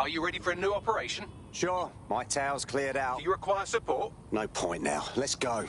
Are you ready for a new operation? Sure, my tail's cleared out. Do you require support? No point now. Let's go.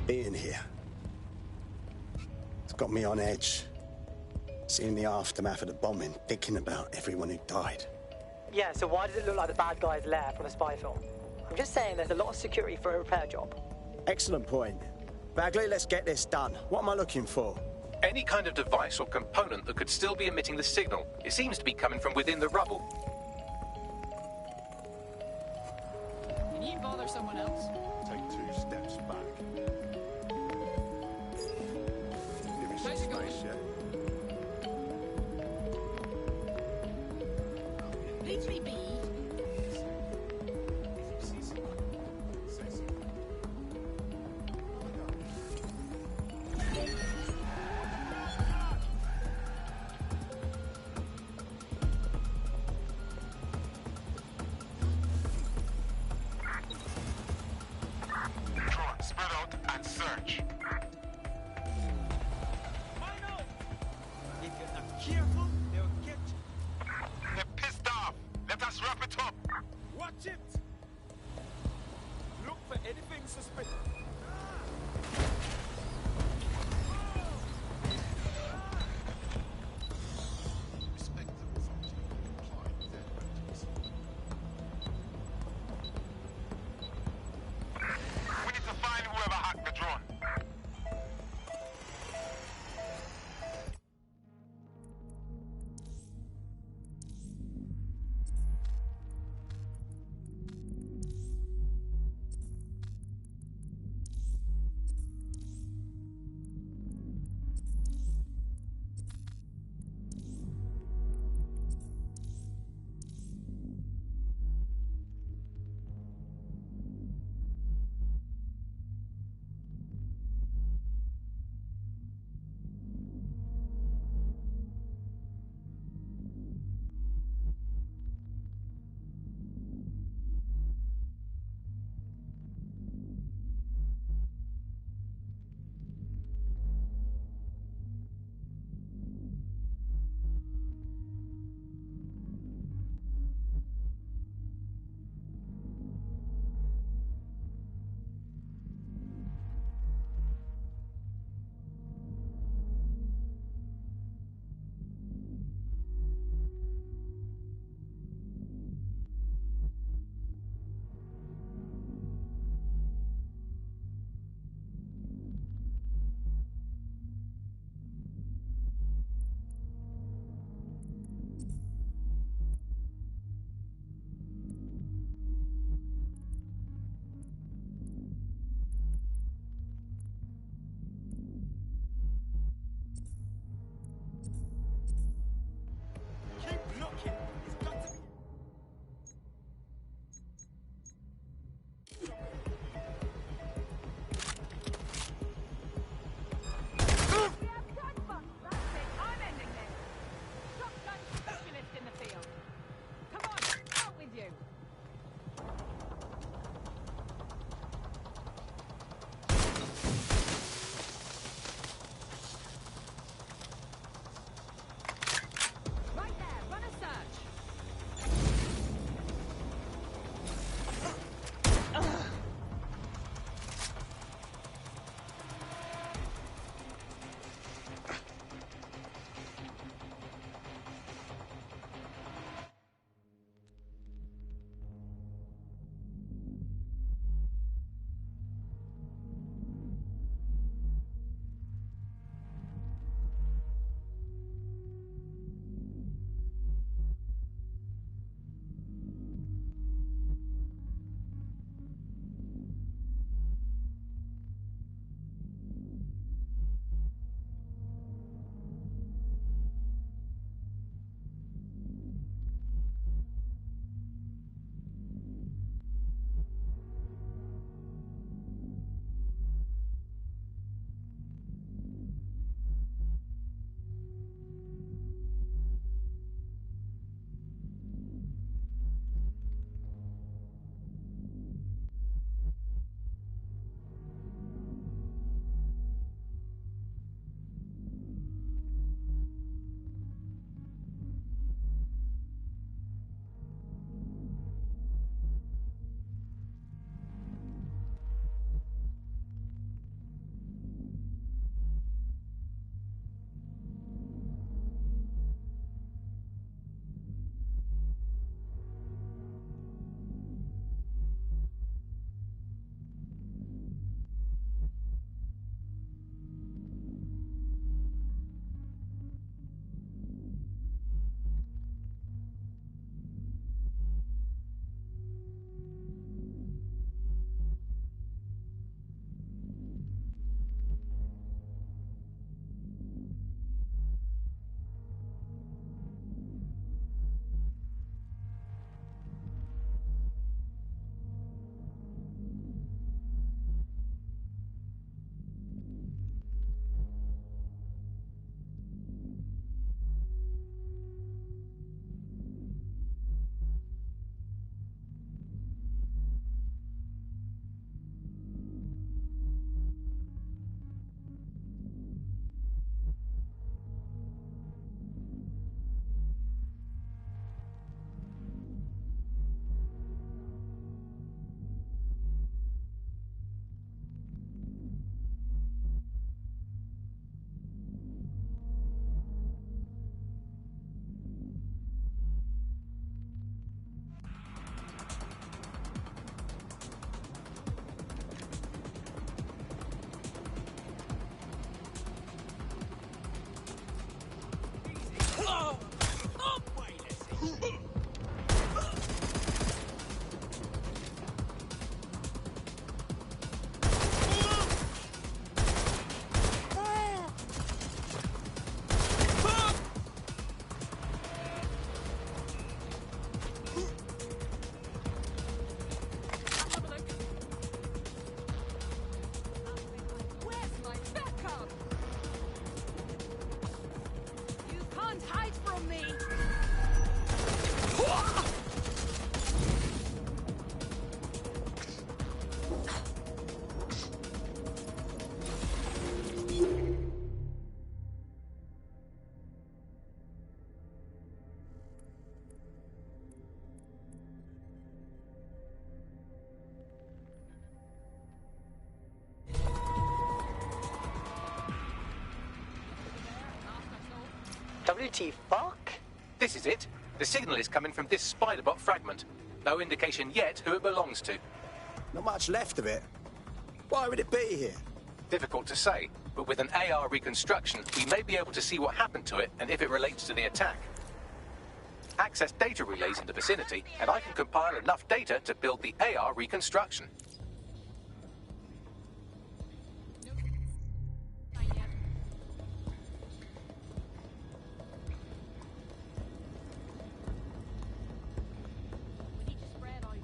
Being here, it's got me on edge. Seeing the aftermath of the bombing, thinking about everyone who died. Yeah, so why does it look like the bad guy's lair from a spy film? I'm just saying there's a lot of security for a repair job. Excellent point. Bagley, let's get this done. What am I looking for? Any kind of device or component that could still be emitting the signal. It seems to be coming from within the rubble. Can you bother someone else? Take 2 steps back. Give me some space, yeah? P3B. Spread out and search. If you're not careful, they'll get you. They're pissed off. Let us wrap it up. Watch it! Look for anything suspicious. We need to find whoever hacked the drone. WT fuck? This is it. The signal is coming from this spider-bot fragment. No indication yet who it belongs to. Not much left of it. Why would it be here? Difficult to say, but with an AR reconstruction, we may be able to see what happened to it and if it relates to the attack. Access data relays in the vicinity, and I can compile enough data to build the AR reconstruction. Not yet. We need to spread out.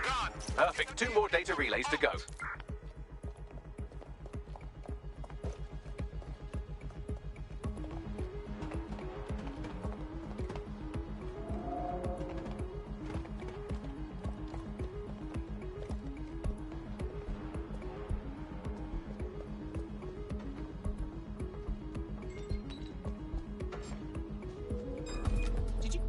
Gone. Perfect. 2 more data relays to go. Did you?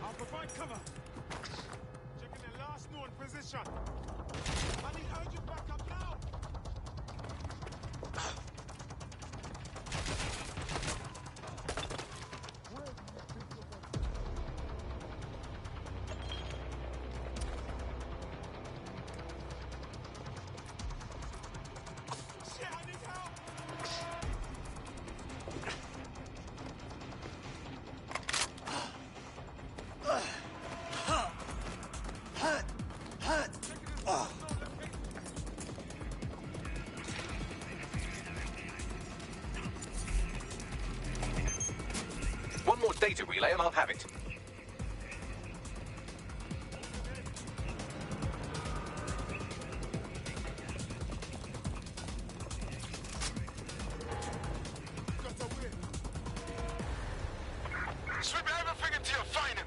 I'll provide cover. Checking the last known position. I need urgent backup now. Shit, I need help. One more data relay and I'll have it. Got to win. Sweep everything until you find him.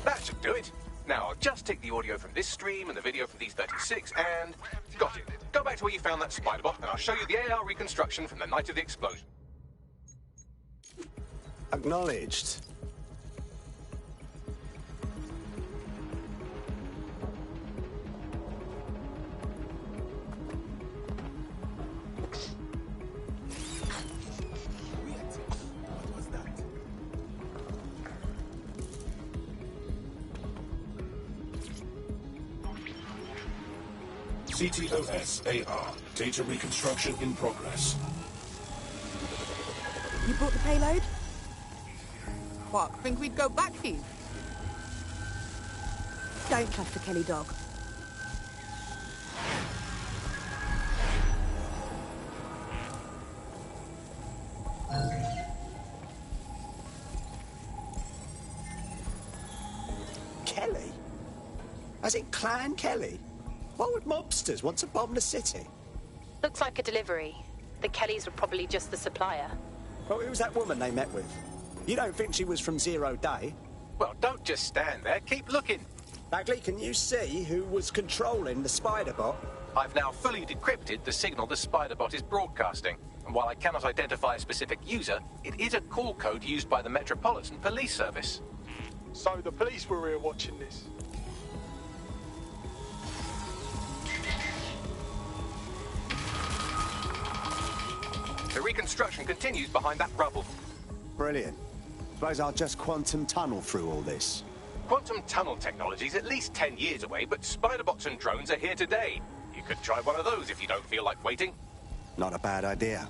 That should do it. Now, I'll just take the audio from this stream and the video from these 36 and... Got it. Go back to where you found that spider-bot and I'll show you the AR reconstruction from the night of the explosion. Acknowledged. What was that? CTOS AR. Data reconstruction in progress. You brought the payload? What, think we'd go back here? Don't cuff the Kelly dog. Kelly? As in Clan Kelly? Why would mobsters want to bomb the city? Looks like a delivery. The Kellys were probably just the supplier. Well, who was that woman they met with? You don't think she was from Zero Day? Well, don't just stand there. Keep looking. Bagley, can you see who was controlling the spider-bot? I've now fully decrypted the signal the spider-bot is broadcasting. And while I cannot identify a specific user, it is a call code used by the Metropolitan Police Service. So the police were here watching this. The reconstruction continues behind that rubble. Brilliant. Suppose I'll just quantum tunnel through all this. Quantum tunnel technology is at least 10 years away, but spider-bots and drones are here today. You could try one of those if you don't feel like waiting. Not a bad idea.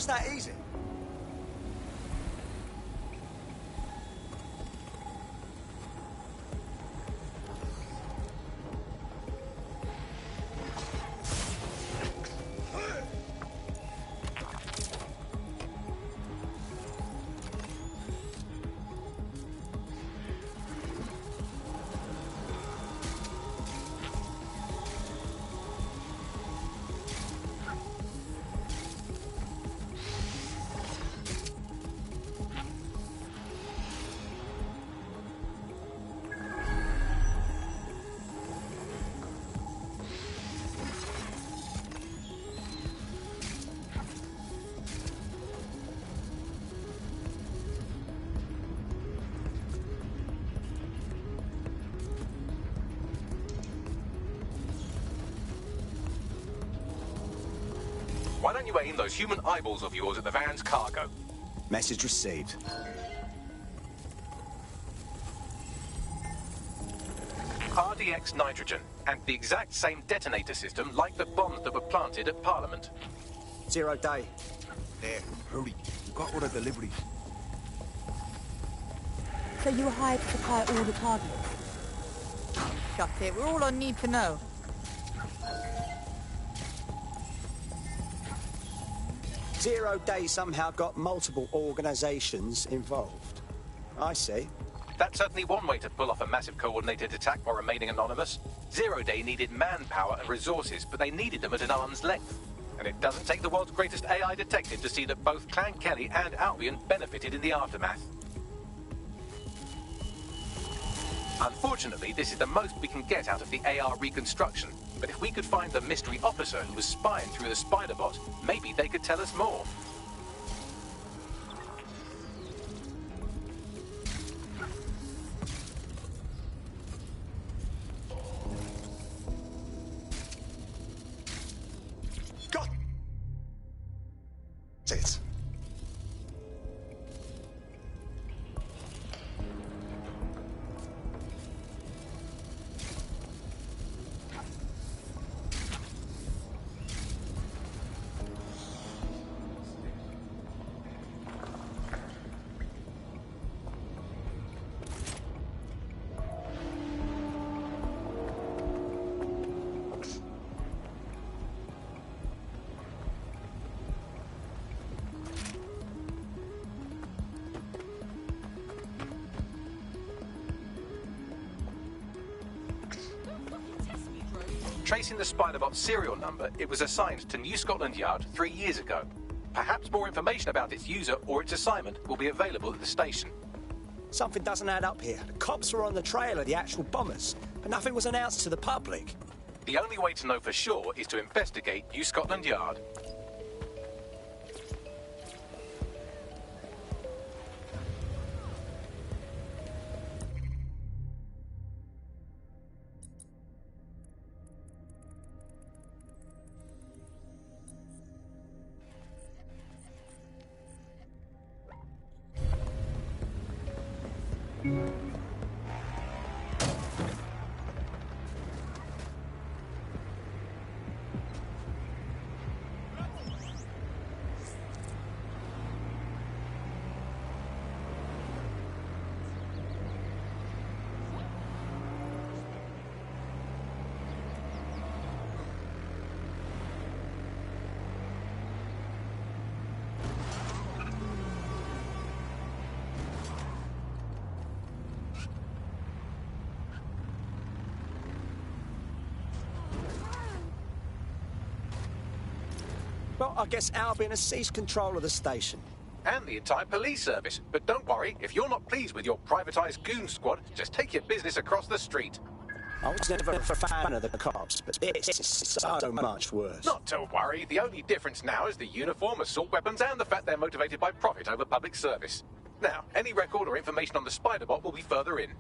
just that easy. Why don't you aim those human eyeballs of yours at the van's cargo? Message received. RDX nitrogen, and the exact same detonator system like the bombs that were planted at Parliament. 0 day. There, hurry. You got all the deliveries. So you were hired to supply all the targets? Shut it. We're all on need to know. Zero Day somehow got multiple organisations involved. I see. That's certainly one way to pull off a massive coordinated attack while remaining anonymous. Zero Day needed manpower and resources, but they needed them at an arm's length. And it doesn't take the world's greatest AI detective to see that both Clan Kelly and Albion benefited in the aftermath. Unfortunately, this is the most we can get out of the AR reconstruction. But if we could find the mystery officer who was spying through the spider bot, maybe they could tell us more. Got it. Tracing the Spiderbot's serial number, it was assigned to New Scotland Yard 3 years ago. Perhaps more information about its user or its assignment will be available at the station. Something doesn't add up here. The cops were on the trail of the actual bombers, but nothing was announced to the public. The only way to know for sure is to investigate New Scotland Yard. Well, I guess Albion has seized control of the station. And the entire police service. But don't worry, if you're not pleased with your privatised goon squad, just take your business across the street. I was never a fan of the cops, but this is so much worse. Not to worry, the only difference now is the uniform, assault weapons, and the fact they're motivated by profit over public service. Now, any record or information on the Spiderbot will be further in.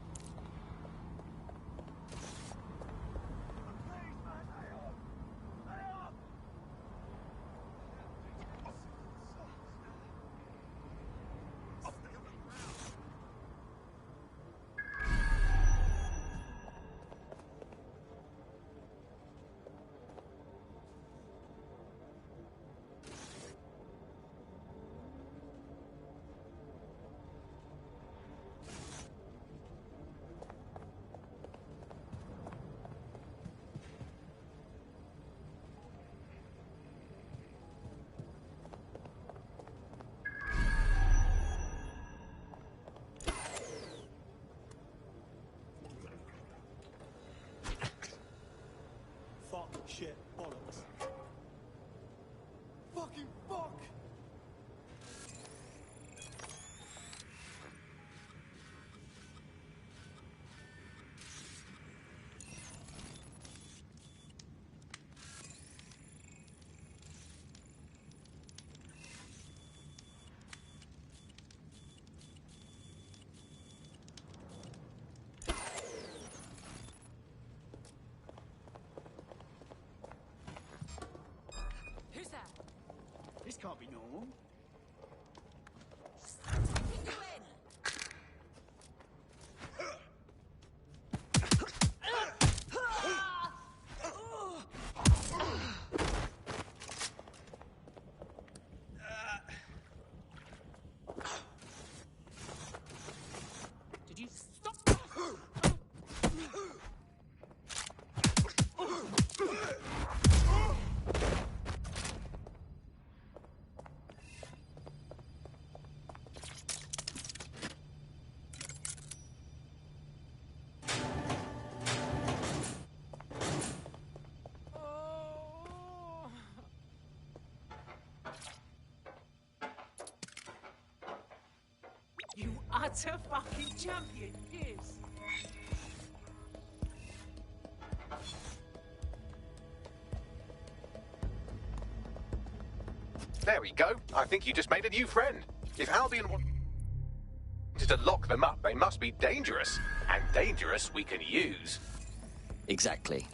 can't be normal. Did you stop? You utter fucking champion, Piers. There we go. I think you just made a new friend. If Albion wanted to lock them up, they must be dangerous. And dangerous we can use. Exactly.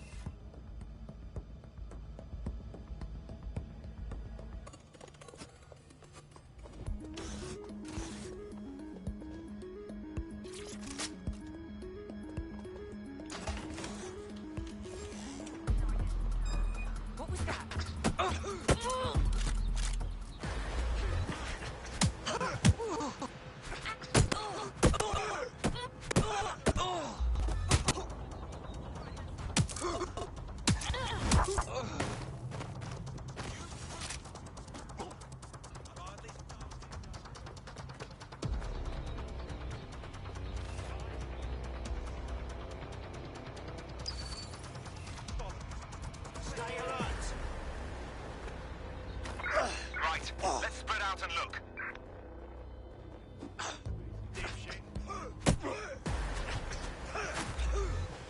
What was that? Stay alert. Right, let's spread out and look.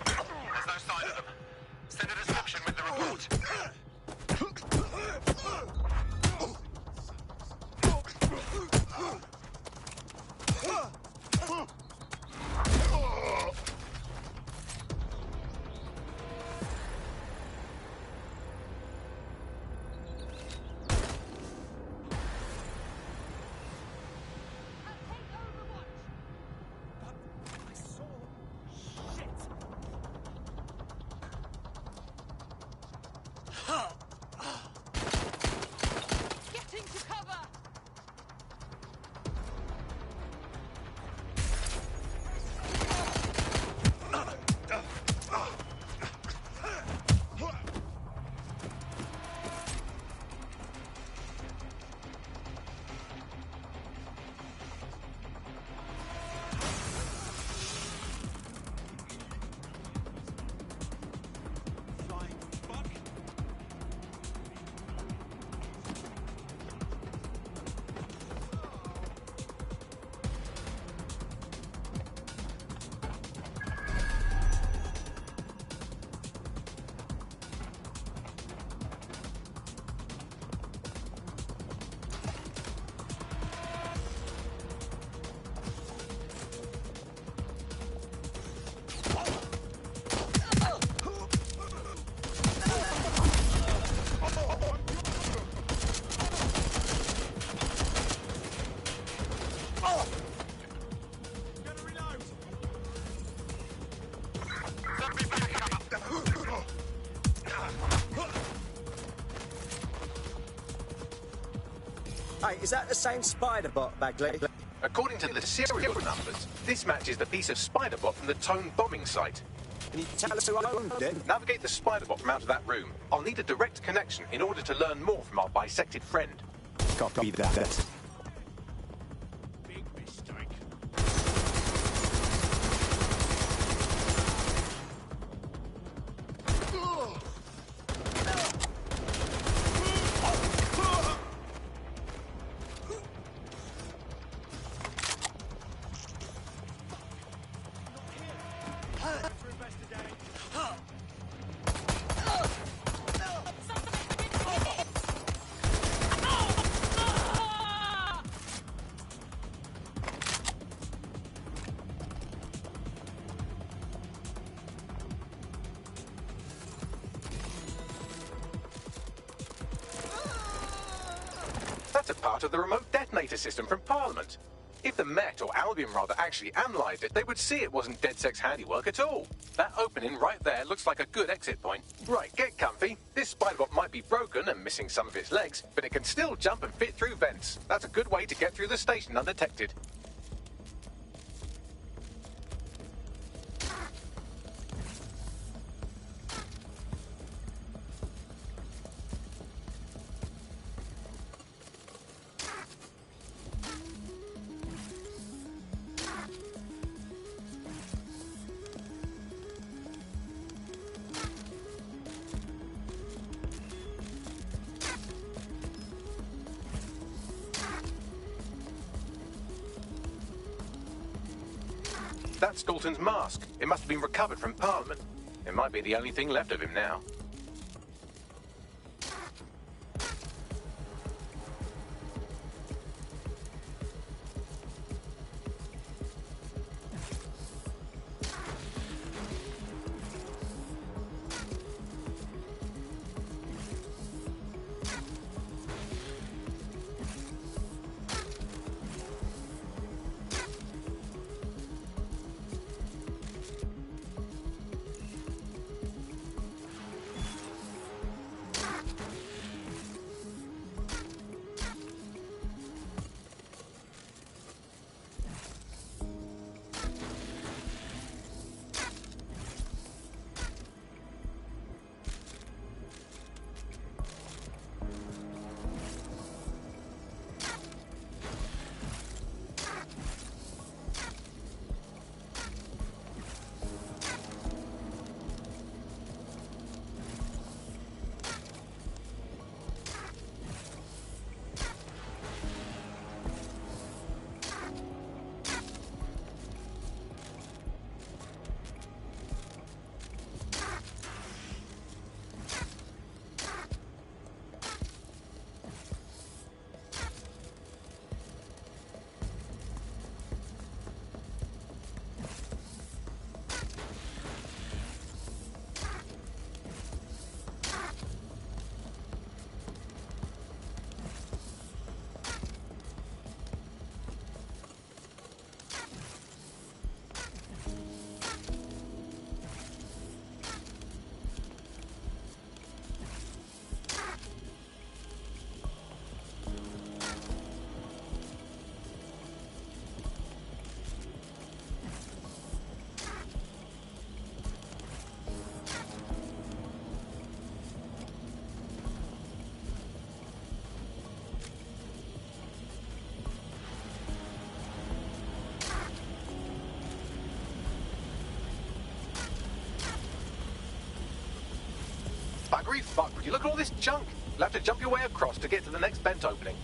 There's no sign of them. Send a description with the report. Getting to cover! Flying fuck. Gotta reload. Send me back Hey, is that the same spider bot, Bagley? According to the serial numbers, this matches the piece of spider bot from the Tone bombing site. Can you tell us who owned it? Navigate the spider bot from out of that room. I'll need a direct connection in order to learn more from our bisected friend. Copy that. Big mistake. To investigate. That's a part of the remote detonator system from Parliament. If the Met, or Albion rather, actually analysed it, they would see it wasn't DedSec's handiwork at all. That opening right there looks like a good exit point. Right, get comfy. This spider-bot might be broken and missing some of its legs, but it can still jump and fit through vents. That's a good way to get through the station undetected. That's Dalton's mask. It must have been recovered from Parliament. It might be the only thing left of him now. Buggery fuck, would you look at all this junk? You'll have to jump your way across to get to the next vent opening.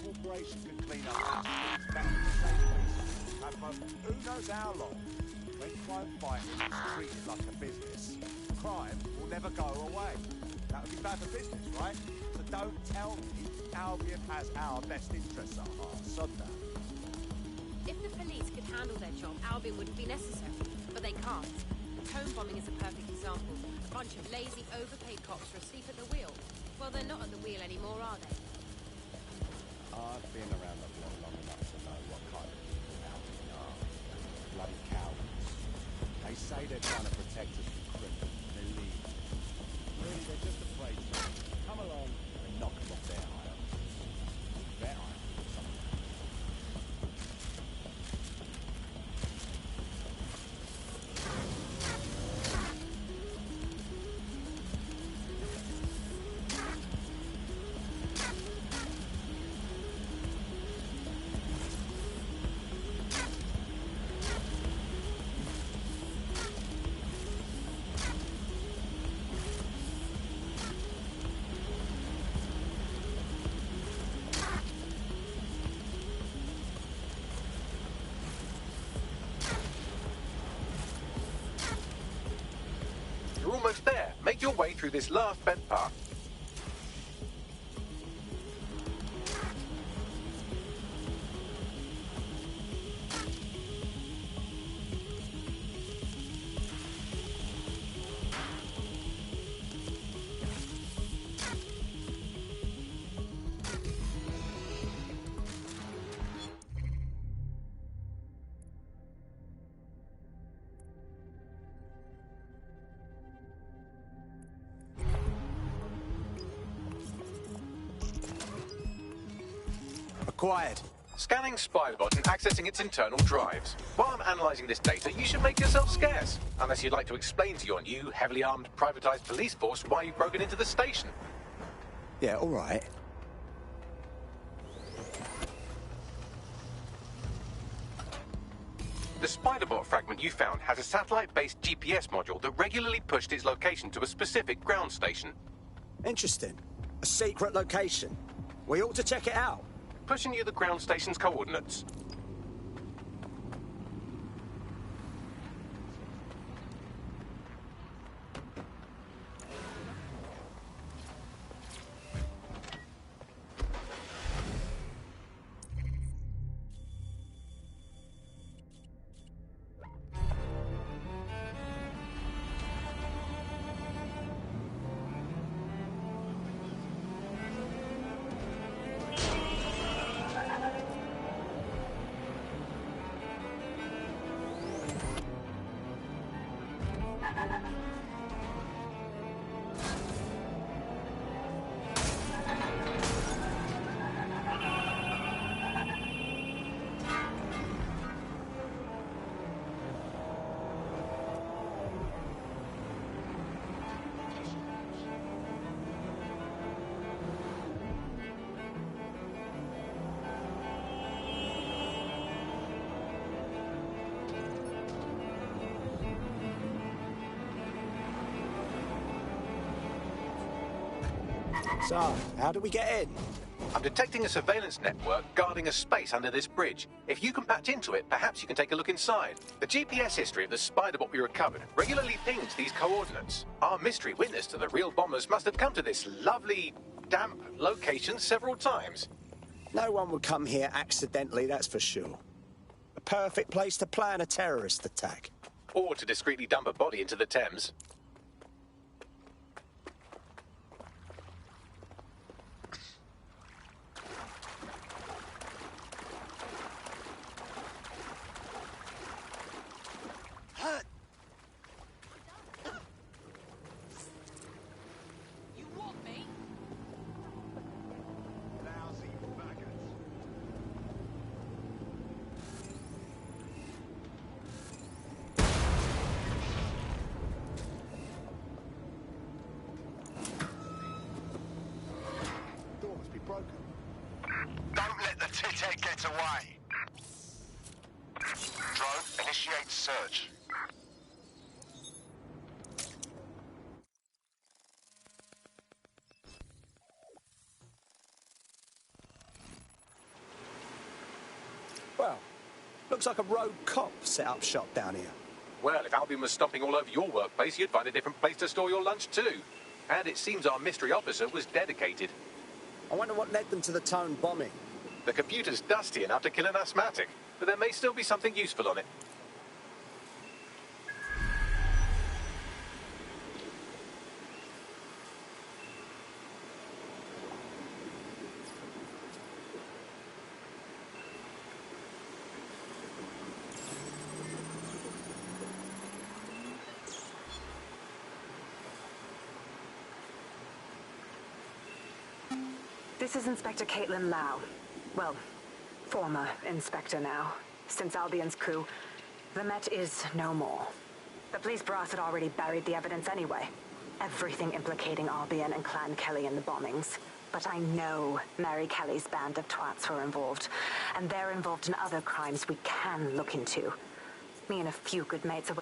Corporation can clean up things better than the database. And for who knows how long, when crime fighting is treated like a business, crime will never go away. That would be bad for business, right? So don't tell me Albion has our best interests at heart. Sod that. If the police could handle their job, Albion wouldn't be necessary. But they can't. Home bombing is a perfect example. A bunch of lazy, overpaid cops are asleep at the wheel. Well, they're not at the wheel anymore, are they? I've been around the block long enough to know what kind of people Albion are. Bloody cowards. They say they're trying to protect us from criminals, and they leave. through this last vent part. Acquired. Scanning Spiderbot and accessing its internal drives. While I'm analysing this data, you should make yourself scarce. Unless you'd like to explain to your new, heavily armed, privatised police force why you've broken into the station. Yeah, all right. The Spiderbot fragment you found has a satellite-based GPS module that regularly pushed its location to a specific ground station. Interesting. A secret location. We ought to check it out. Pushing you the ground station's coordinates. So, how do we get in? I'm detecting a surveillance network guarding a space under this bridge. If you can patch into it, perhaps you can take a look inside. The GPS history of the Spiderbot we recovered regularly pings these coordinates. Our mystery witness to the real bombers must have come to this lovely, damp location several times. No one would come here accidentally, that's for sure. A perfect place to plan a terrorist attack. Or to discreetly dump a body into the Thames. You want me? Lousy faggots. Door must be broken. Don't let the tithead get away. Drone, initiate search. Well, looks like a rogue cop set up shop down here. Well, if Albion was stomping all over your workplace, you'd find a different place to store your lunch too. And it seems our mystery officer was dedicated. I wonder what led them to the Tone bombing. The computer's dusty enough to kill an asthmatic, but there may still be something useful on it. This is Inspector Caitlin Lau. Well, former inspector now. Since Albion's coup, the Met is no more. The police brass had already buried the evidence anyway. Everything implicating Albion and Clan Kelly in the bombings. But I know Mary Kelly's band of twats were involved. And they're involved in other crimes we can look into. Me and a few good mates are...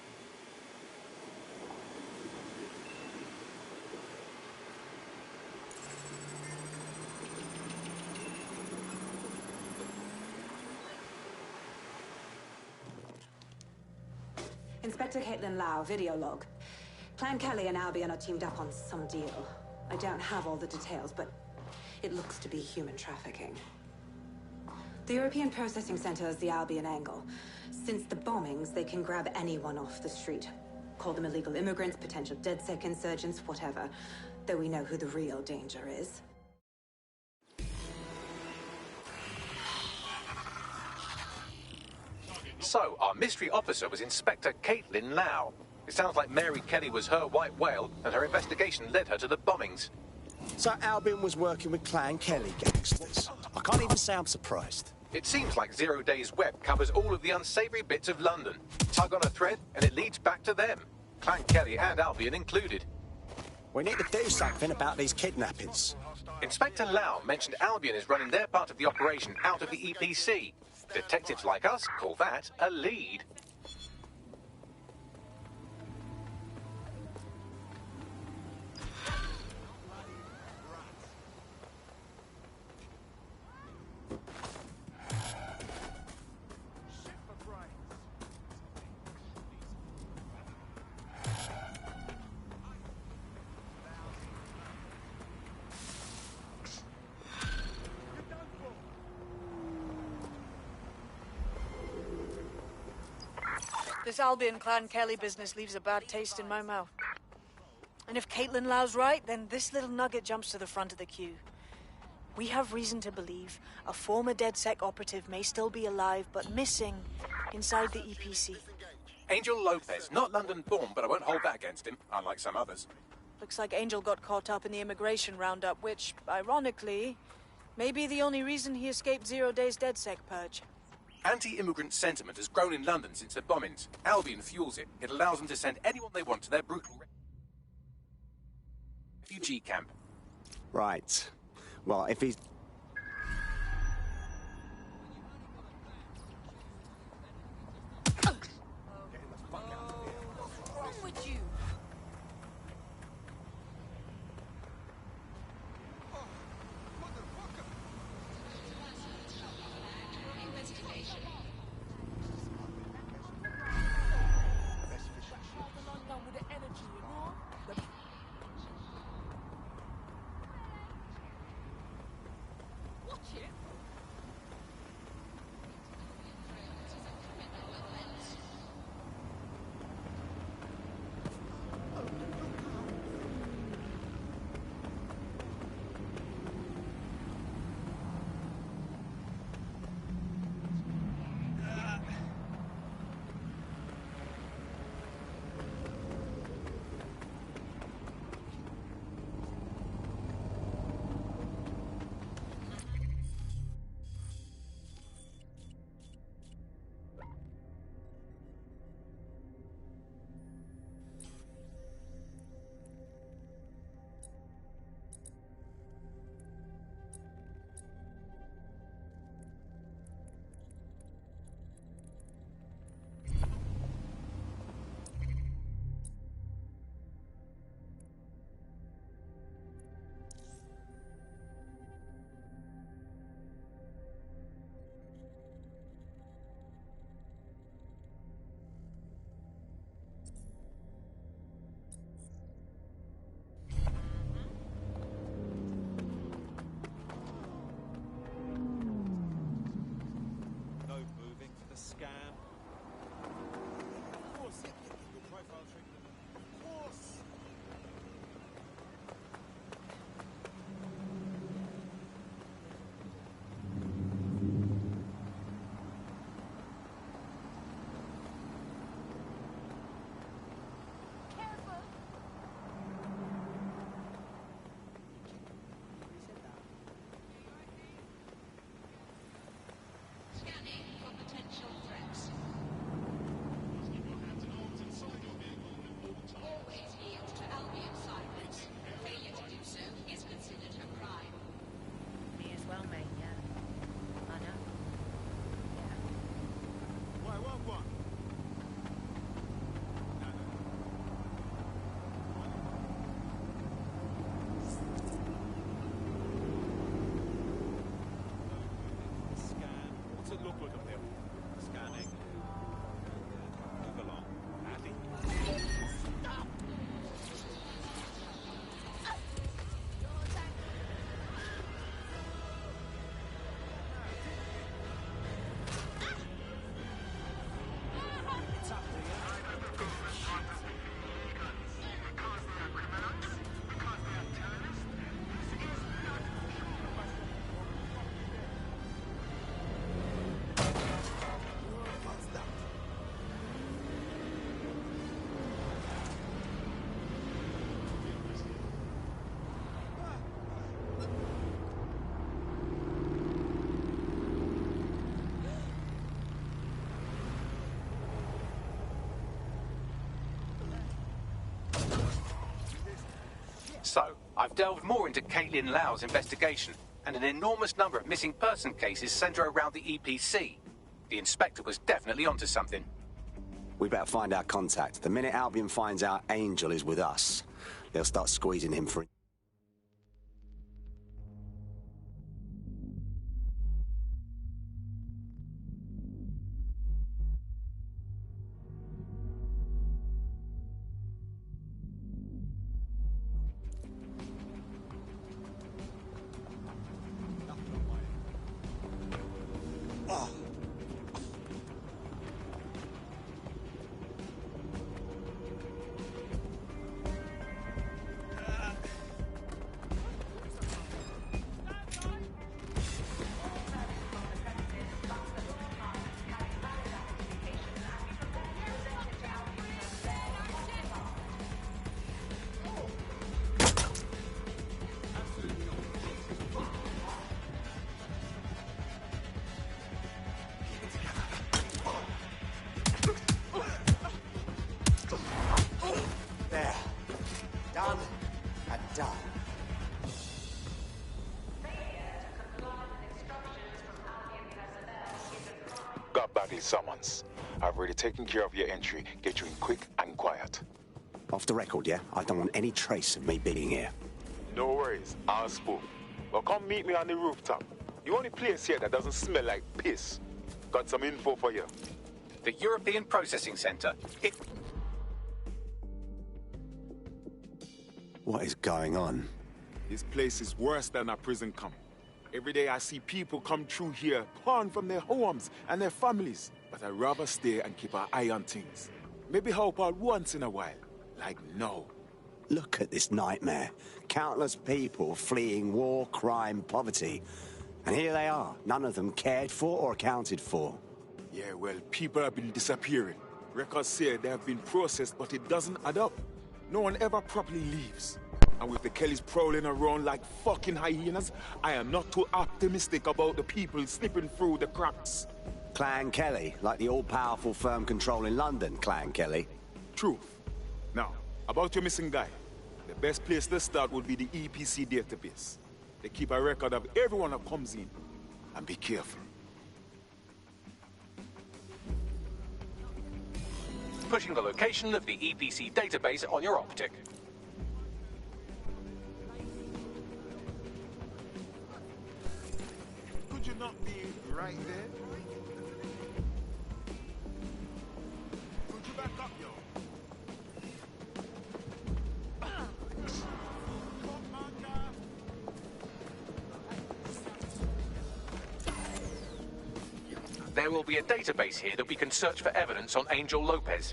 Inspector Caitlin Lau, video log. Clan Kelly and Albion are teamed up on some deal. I don't have all the details, but it looks to be human trafficking. The European Processing Center is the Albion angle. Since the bombings, they can grab anyone off the street. Call them illegal immigrants, potential DedSec insurgents, whatever. Though we know who the real danger is. So, our mystery officer was Inspector Caitlin Lau. It sounds like Mary Kelly was her white whale, and her investigation led her to the bombings. So Albion was working with Clan Kelly gangsters. I can't even say I'm surprised. It seems like 0 Days Web covers all of the unsavory bits of London. Tug on a thread, and it leads back to them. Clan Kelly and Albion included. We need to do something about these kidnappings. Inspector Lau mentioned Albion is running their part of the operation out of the EPC. Detectives like us call that a lead. This Albion Clan Kelly business leaves a bad taste in my mouth. And if Caitlin Lau's right, then this little nugget jumps to the front of the queue. We have reason to believe a former DedSec operative may still be alive, but missing inside the EPC. Angel Lopez, not London-born, but I won't hold that against him, unlike some others. Looks like Angel got caught up in the immigration roundup, which, ironically, may be the only reason he escaped 0 Days DedSec purge. Anti-immigrant sentiment has grown in London since the bombings. Albion fuels it. It allows them to send anyone they want to their brutal refugee camp. Right. Well, if he's... What's wrong with you? I've delved more into Caitlin Lau's investigation, and an enormous number of missing person cases centre around the EPC. The inspector was definitely onto something. We better find our contact. The minute Albion finds out Angel is with us, they'll start squeezing him for... There. Done and done. Got Bagley summons. I've already taken care of your entry. Get you in quick and quiet. Off the record, yeah? I don't want any trace of me being here. No worries, I'll spook. Well, come meet me on the rooftop. The only place here that doesn't smell like piss. Got some info for you. The European Processing Centre. What is going on? This place is worse than a prison camp. Every day I see people come through here, torn from their homes and their families. But I'd rather stay and keep an eye on things. Maybe help out once in a while. Like now. Look at this nightmare. Countless people fleeing war, crime, poverty. And here they are, none of them cared for or accounted for. Yeah, well, people have been disappearing. Records say they have been processed, but it doesn't add up. No one ever properly leaves. And with the Kellys prowling around like fucking hyenas, I am not too optimistic about the people slipping through the cracks. Clan Kelly, like the all-powerful firm controlling London, Clan Kelly. Truth. Now, about your missing guy. The best place to start would be the EPC database. They keep a record of everyone that comes in. And be careful. Pushing the location of the EPC database on your optic. Could you not be right there? Could you back up, yo? There will be a database here that we can search for evidence on Angel Lopez.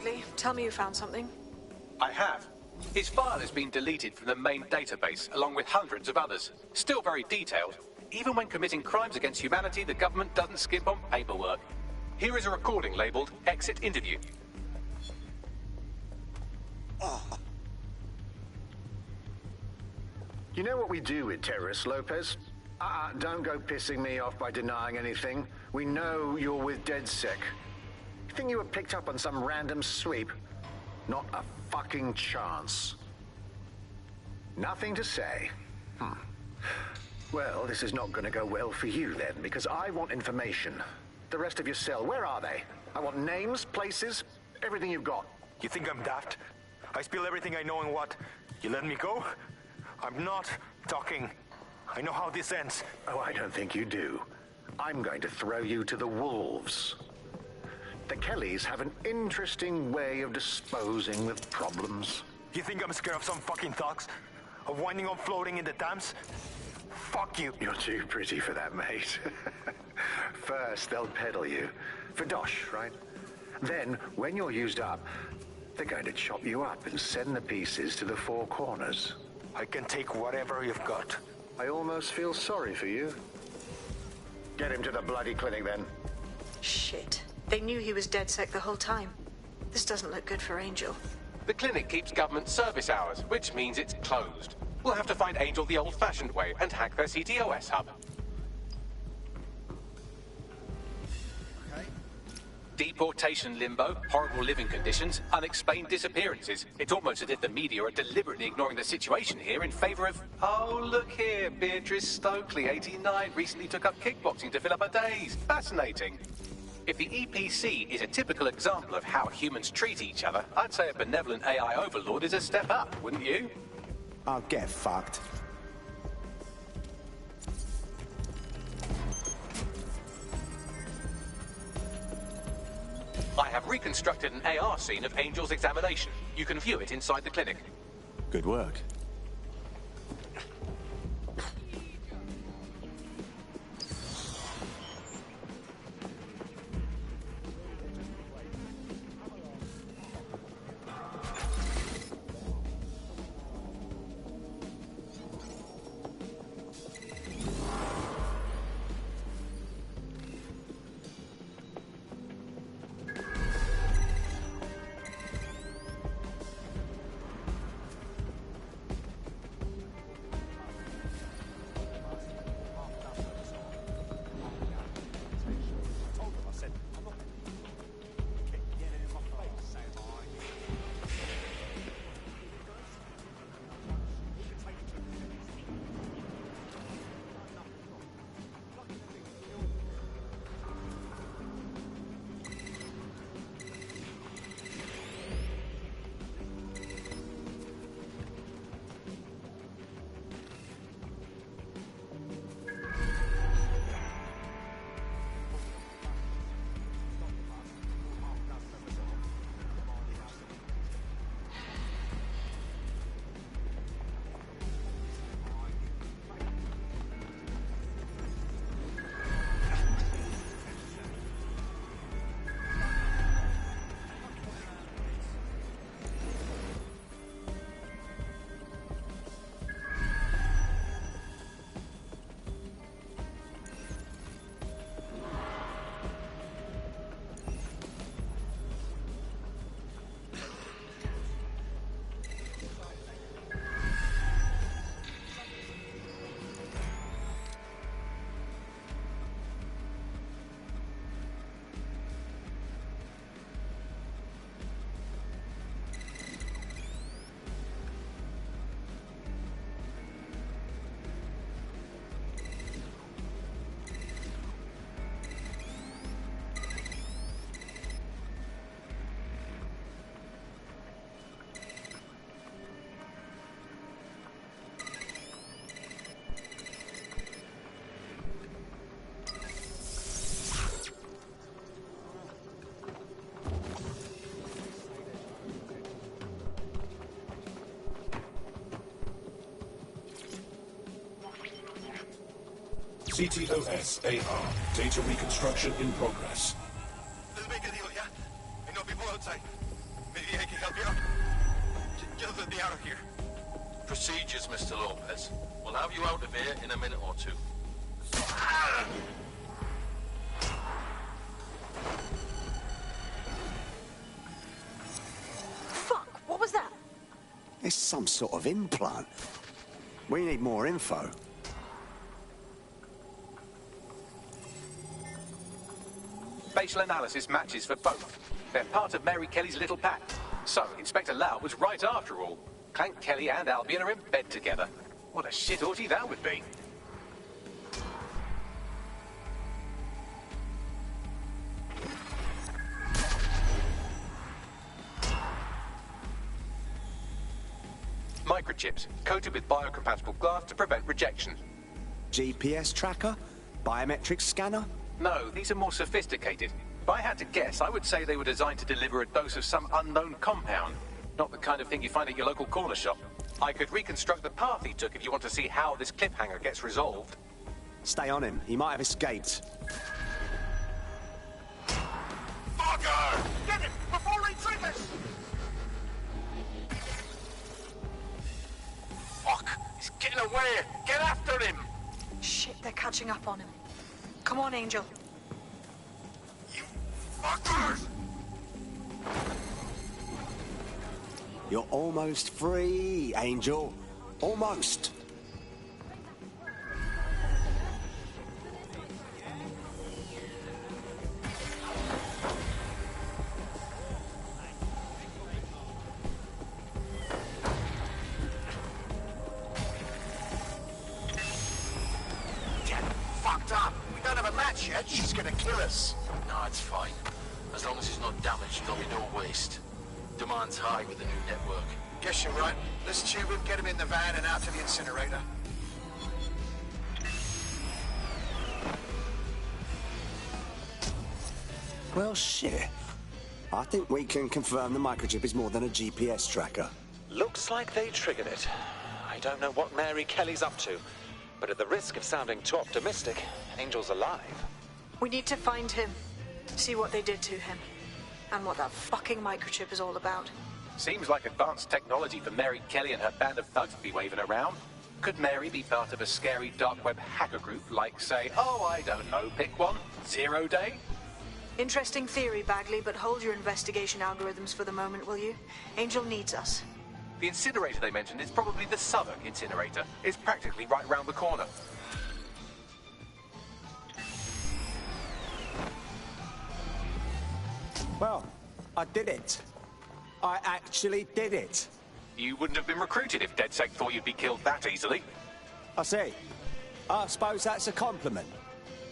quickly. Tell me you found something. I have. His file has been deleted from the main database, along with hundreds of others. Still very detailed. Even when committing crimes against humanity, the government doesn't skimp on paperwork. Here is a recording labeled Exit Interview. You know what we do with terrorists, Lopez? Don't go pissing me off by denying anything. We know you're with DedSec. You think you were picked up on some random sweep? Not a fucking chance. Nothing to say. Well, this is not going to go well for you then, because I want information. The rest of your cell, where are they? I want names, places, everything you've got. You think I'm daft? I spill everything I know and what? You let me go? I'm not talking. I know how this ends. Oh, I don't think you do. I'm going to throw you to the wolves. The Kellys have an interesting way of disposing with problems. You think I'm scared of some fucking thugs? Of winding up floating in the Thames? Fuck you. You're too pretty for that, mate. First, they'll peddle you. For dosh, right? Then, when you're used up, they're going to chop you up and send the pieces to the four corners. I can take whatever you've got. I almost feel sorry for you. Get him to the bloody clinic, then. Shit. They knew he was DedSec the whole time. This doesn't look good for Angel. The clinic keeps government service hours, which means it's closed. We'll have to find Angel the old-fashioned way and hack their CTOS hub. Deportation limbo, horrible living conditions, unexplained disappearances. It's almost as if the media are deliberately ignoring the situation here in favor of... Oh, look here, Beatrice Stokely, 89, recently took up kickboxing to fill up her days. Fascinating. If the EPC is a typical example of how humans treat each other, I'd say a benevolent AI overlord is a step up, wouldn't you? I'll get fucked. I have reconstructed an AR scene of Angel's examination. You can view it inside the clinic. Good work. CTOS AR. Data reconstruction in progress. Let's make a deal, yeah? Ain't no people outside. Maybe I can help you out. Just let me out of here. Procedures, Mr. Lopez. We'll have you out of here in a minute or two. Fuck, what was that? It's some sort of implant. We need more info. Facial analysis matches for both. They're part of Mary Kelly's little pack. So, Inspector Lau was right after all. Clank Kelly and Albion are in bed together. What a shit orgy that would be. Microchips, coated with biocompatible glass to prevent rejection. GPS tracker? Biometric scanner? No, these are more sophisticated. If I had to guess, I would say they were designed to deliver a dose of some unknown compound. Not the kind of thing you find at your local corner shop. I could reconstruct the path he took if you want to see how this cliffhanger gets resolved. Stay on him. He might have escaped. Fucker! Get him before he triggers! Fuck! He's getting away! Get after him! Shit, they're catching up on him. Come on, Angel. You fuckers! You're almost free, Angel. Almost. Fucked up! We don't have a match yet. She's gonna kill us. No, it's fine. As long as it's not damaged, there'll be no waste. Demand's high with the new network. Guess you're right. Let's tube him, get him in the van and out to the incinerator. Well, shit. I think we can confirm the microchip is more than a GPS tracker. Looks like they triggered it. I don't know what Mary Kelly's up to, but at the risk of sounding too optimistic, Angel's alive. We need to find him, see what they did to him, and what that fucking microchip is all about. Seems like advanced technology for Mary Kelly and her band of thugs to be waving around. Could Mary be part of a scary dark web hacker group like, say, oh, I don't know, pick one, 0 Day? Interesting theory, Bagley, but hold your investigation algorithms for the moment, will you? Angel needs us. The incinerator they mentioned is probably the Southwark incinerator. It's practically right round the corner. Well, I did it. I actually did it. You wouldn't have been recruited if DedSec thought you'd be killed that easily. I see. I suppose that's a compliment.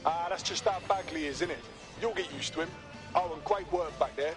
That's just how Bagley is, isn't it? You'll get used to him. Oh, and great work back there.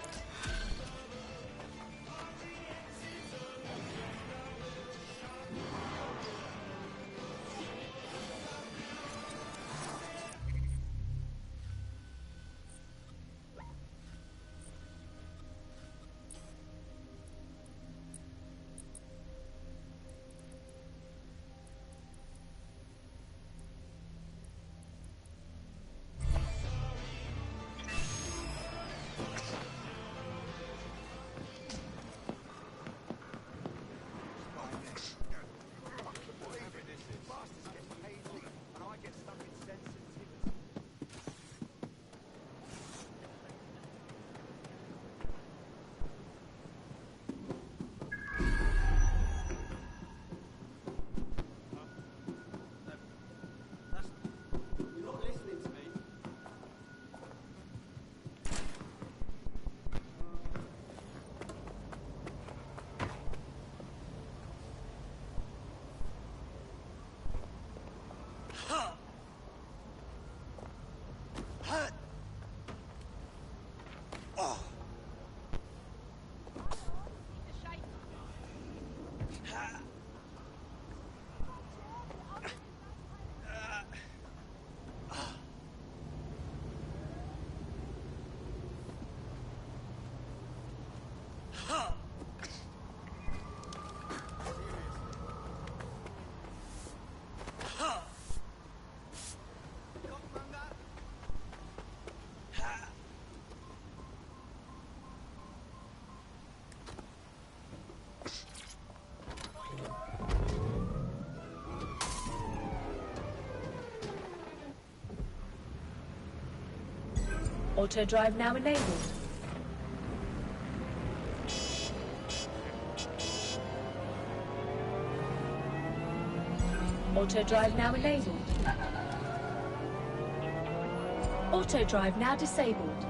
Auto drive now enabled. Auto drive now enabled. Auto drive now disabled.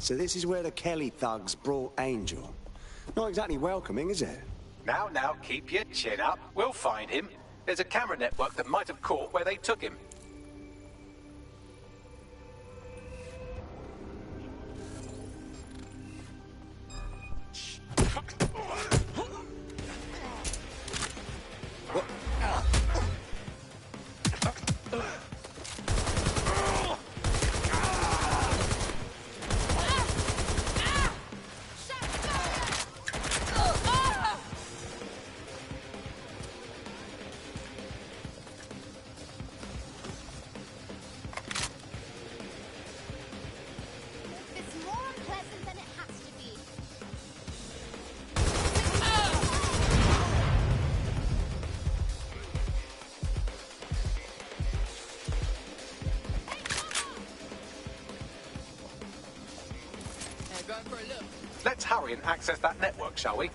So this is where the Kelly thugs brought Angel. Not exactly welcoming, is it? Now, keep your chin up. We'll find him. There's a camera network that might have caught where they took him. Let's hurry and access that network, shall we?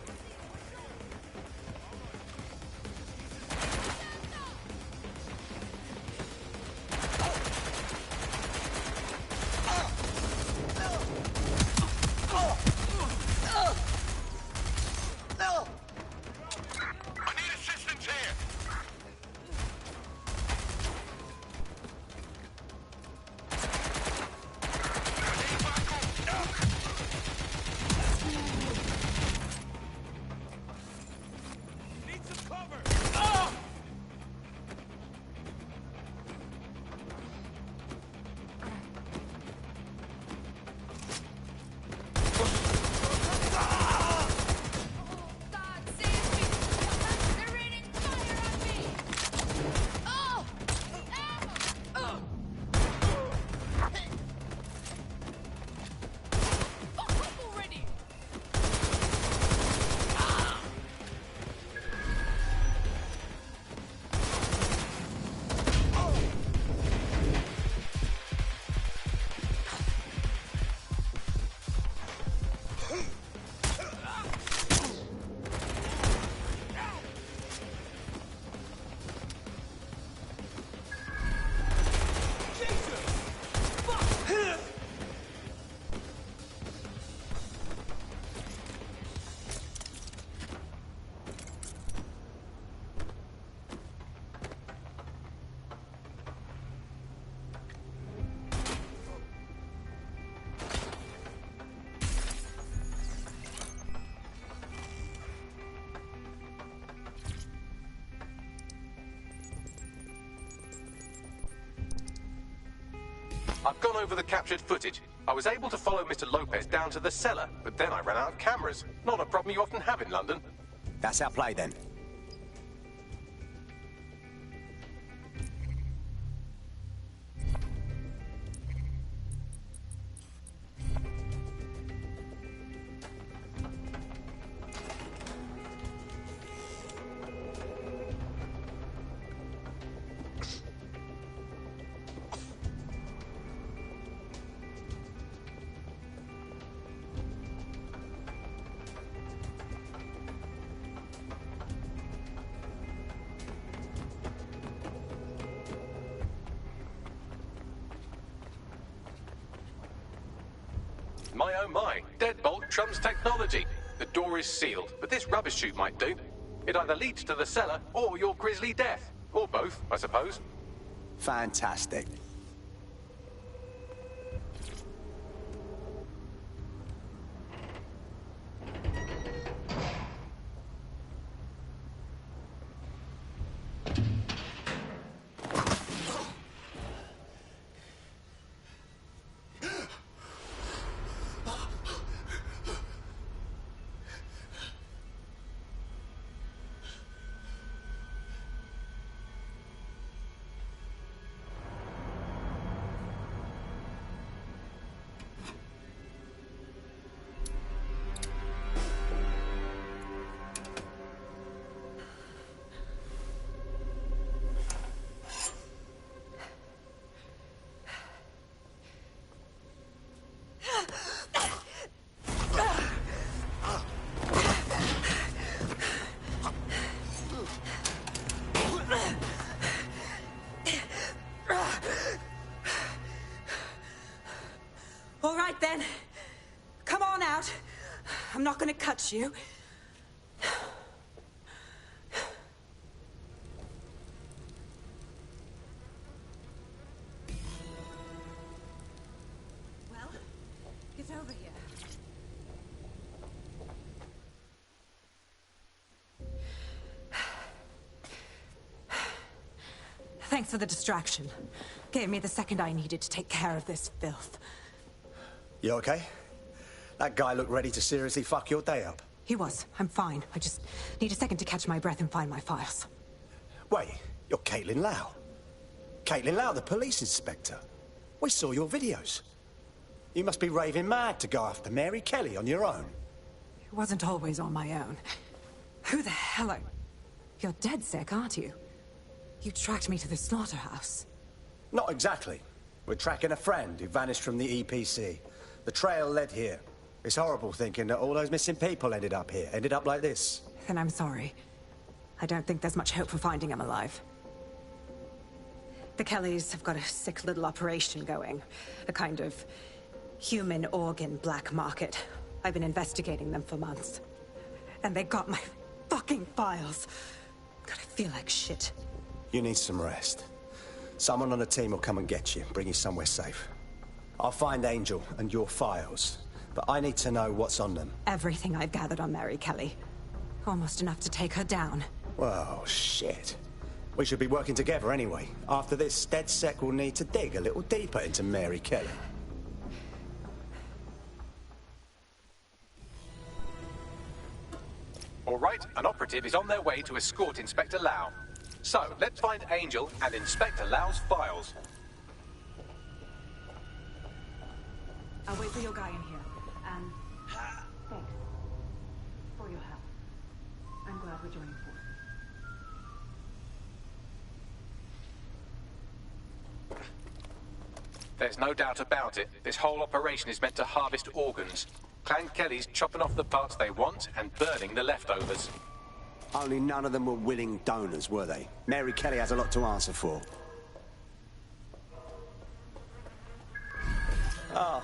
I've gone over the captured footage. I was able to follow Mr. Lopez down to the cellar, but then I ran out of cameras. Not a problem you often have in London. That's our play then. My oh my, deadbolt trumps technology. The door is sealed, but this rubbish chute might do. It either leads to the cellar or your grisly death. Or both, I suppose. Fantastic. out. I'm not gonna cut you. Well, get over here. Thanks for the distraction. Gave me the second I needed to take care of this filth. You okay? That guy looked ready to seriously fuck your day up. He was. I'm fine. I just need a second to catch my breath and find my files. Wait, you're Caitlin Lau. Caitlin Lau, the police inspector. We saw your videos. You must be raving mad to go after Mary Kelly on your own. It wasn't always on my own. Who the hell are... You're dead sick, aren't you? You tracked me to the slaughterhouse. Not exactly. We're tracking a friend who vanished from the EPC. The trail led here. It's horrible thinking that all those missing people ended up here, ended up like this. Then I'm sorry. I don't think there's much hope for finding him alive. The Kellys have got a sick little operation going. A kind of human organ black market. I've been investigating them for months. And they got my fucking files. God, I feel like shit. You need some rest. Someone on the team will come and get you, bring you somewhere safe. I'll find Angel and your files, but I need to know what's on them. Everything I've gathered on Mary Kelly. Almost enough to take her down. Well, shit. We should be working together anyway. After this, DedSec will need to dig a little deeper into Mary Kelly. All right, an operative is on their way to escort Inspector Lau. So, let's find Angel and Inspector Lau's files. I'll wait for your guy in here. And thanks for your help. I'm glad we're joining forces. There's no doubt about it. This whole operation is meant to harvest organs. Clan Kelly's chopping off the parts they want and burning the leftovers. Only none of them were willing donors, were they? Mary Kelly has a lot to answer for. Oh,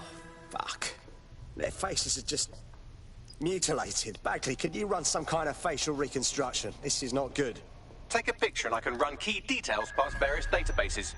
fuck. Their faces are just mutilated. Bagley, could you run some kind of facial reconstruction? This is not good. Take a picture and I can run key details past various databases.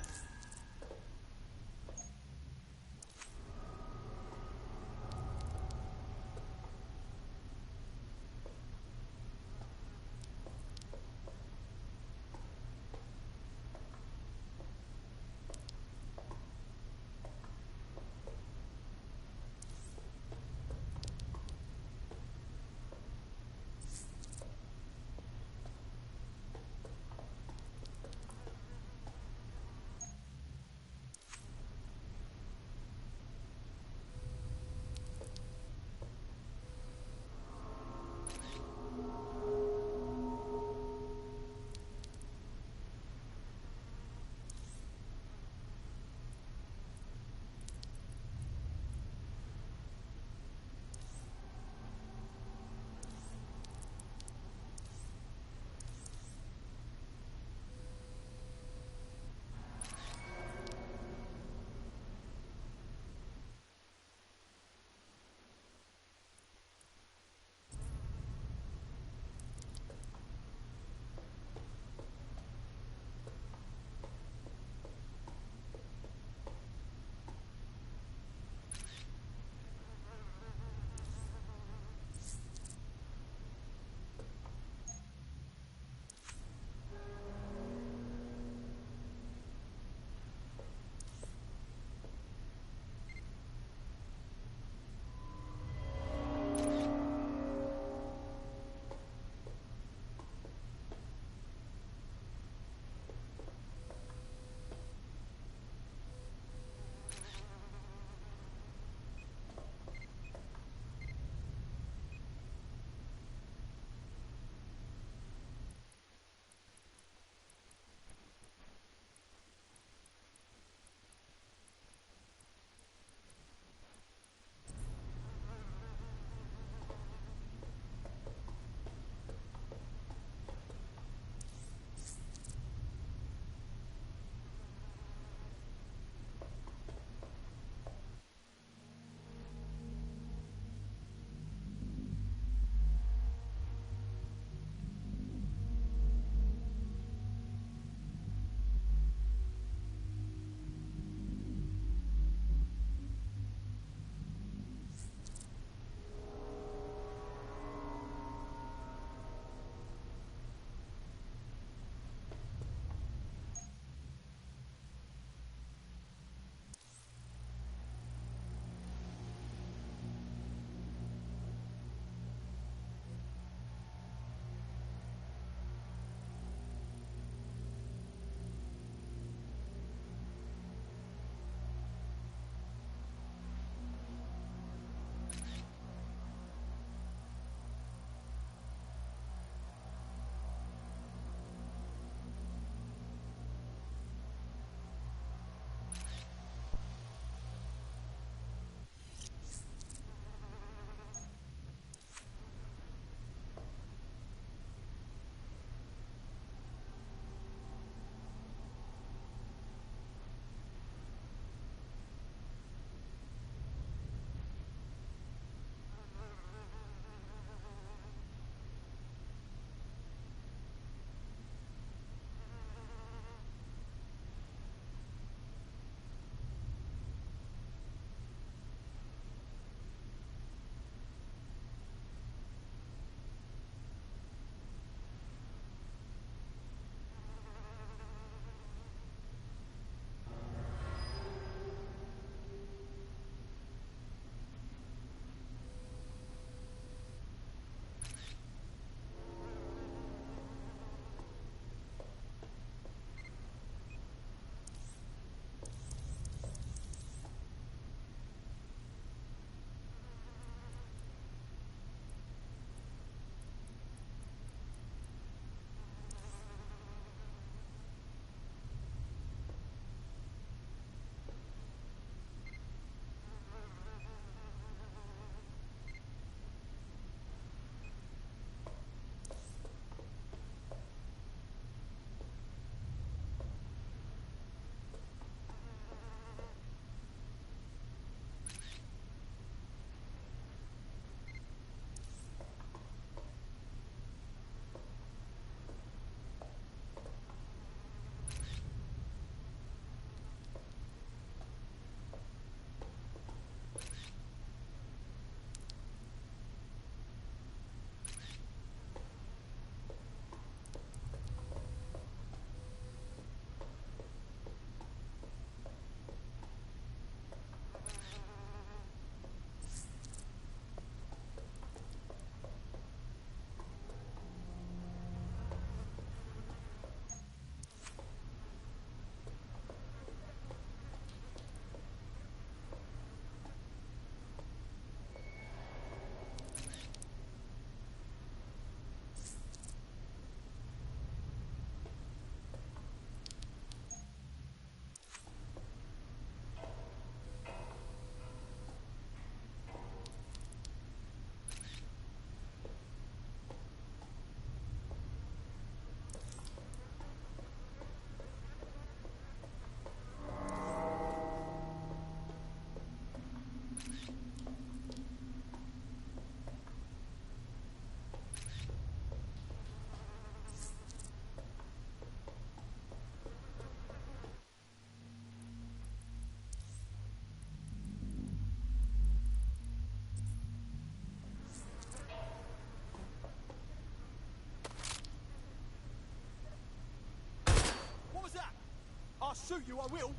shoot you, I will.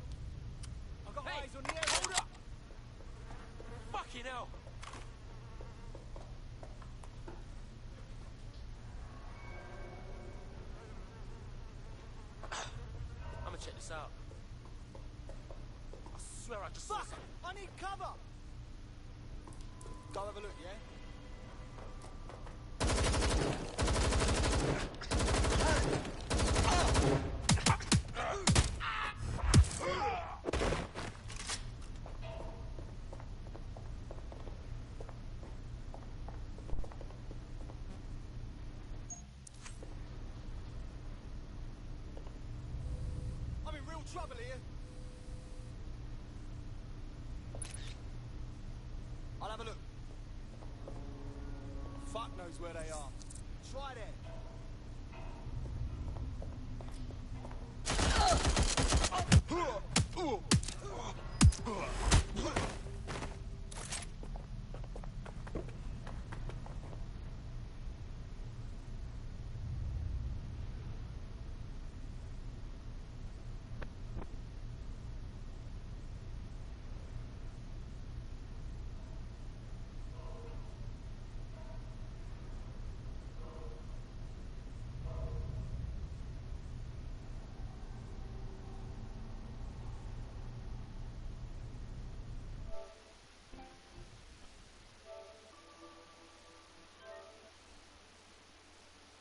I've got eyes on the air. Hold up! Fucking hell! I'm gonna check this out. I swear I just saw Fuck! something. I need cover! Go have a look, yeah? I'm in real trouble here. I'll have a look. Fuck knows where they are. Try there.